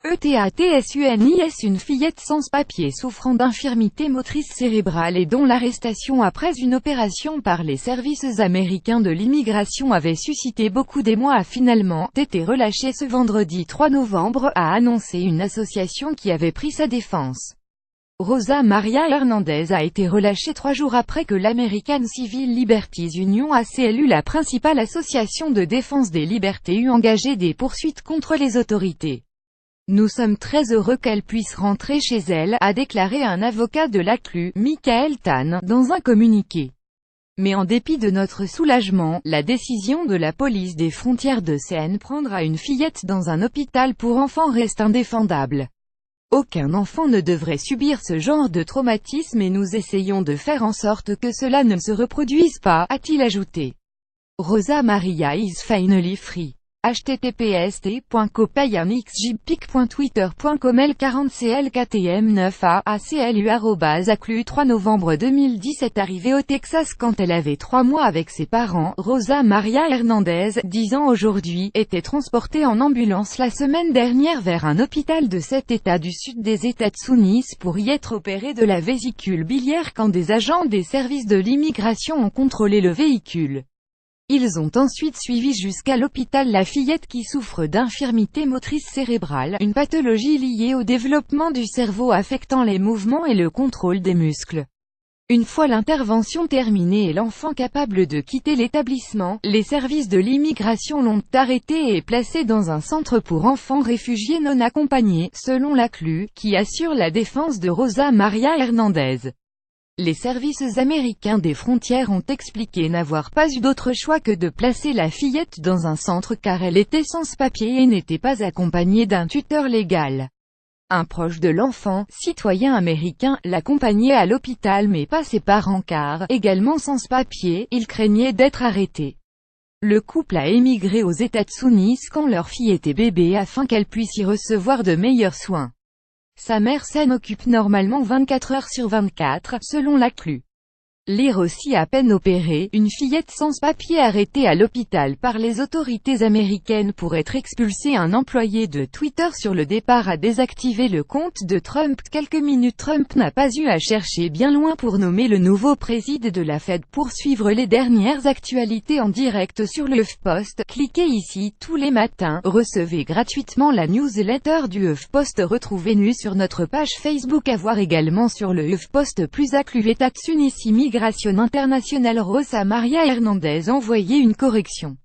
ETATSUNIS. Une fillette sans papier souffrant d'infirmité motrice cérébrale et dont l'arrestation après une opération par les services américains de l'immigration avait suscité beaucoup d'émoi a finalement été relâchée ce vendredi 3 novembre, a annoncé une association qui avait pris sa défense. Rosa Maria Hernandez a été relâchée 3 jours après que l'American Civil Liberties Union ACLU, la principale association de défense des libertés, eut engagé des poursuites contre les autorités. Nous sommes très heureux qu'elle puisse rentrer chez elle, a déclaré un avocat de l'ACLU, Michael Tan, dans un communiqué. Mais en dépit de notre soulagement, la décision de la police des frontières de CN prendra une fillette dans un hôpital pour enfants reste indéfendable. Aucun enfant ne devrait subir ce genre de traumatisme et nous essayons de faire en sorte que cela ne se reproduise pas, a-t-il ajouté. Rosa Maria is finally free. https://copayanxjpic.twitter.com L40CLKTM9A ACLU 3 novembre 2017. Arrivée au Texas quand elle avait 3 mois avec ses parents, Rosa Maria Hernandez, 10 ans aujourd'hui, était transportée en ambulance la semaine dernière vers un hôpital de cet État du sud des États-Unis pour y être opérée de la vésicule biliaire quand des agents des services de l'immigration ont contrôlé le véhicule. Ils ont ensuite suivi jusqu'à l'hôpital la fillette qui souffre d'infirmité motrice cérébrale, une pathologie liée au développement du cerveau affectant les mouvements et le contrôle des muscles. Une fois l'intervention terminée et l'enfant capable de quitter l'établissement, les services de l'immigration l'ont arrêté et placé dans un centre pour enfants réfugiés non accompagnés, selon l'ACLU, qui assure la défense de Rosa Maria Hernandez. Les services américains des frontières ont expliqué n'avoir pas eu d'autre choix que de placer la fillette dans un centre car elle était sans papier et n'était pas accompagnée d'un tuteur légal. Un proche de l'enfant, citoyen américain, l'accompagnait à l'hôpital mais pas ses parents car, également sans papier, ils craignaient d'être arrêtés. Le couple a émigré aux États-Unis quand leur fille était bébé afin qu'elle puisse y recevoir de meilleurs soins. Sa mère s'en occupe normalement 24 heures sur 24, selon l'ACLU. Lire aussi à peine opérée, une fillette sans papier arrêtée à l'hôpital par les autorités américaines pour être expulsée. Un employé de Twitter sur le départ a désactivé le compte de Trump. Quelques minutes. Trump n'a pas eu à chercher bien loin pour nommer le nouveau président de la Fed. Pour suivre les dernières actualités en direct sur le HuffPost, cliquez ici. Tous les matins, recevez gratuitement la newsletter du HuffPost. Retrouvez-nous sur notre page Facebook. À voir également sur le HuffPost plus ACLU États-Unis Immigration internationale. Rosa Maria Hernandez envoyé une correction.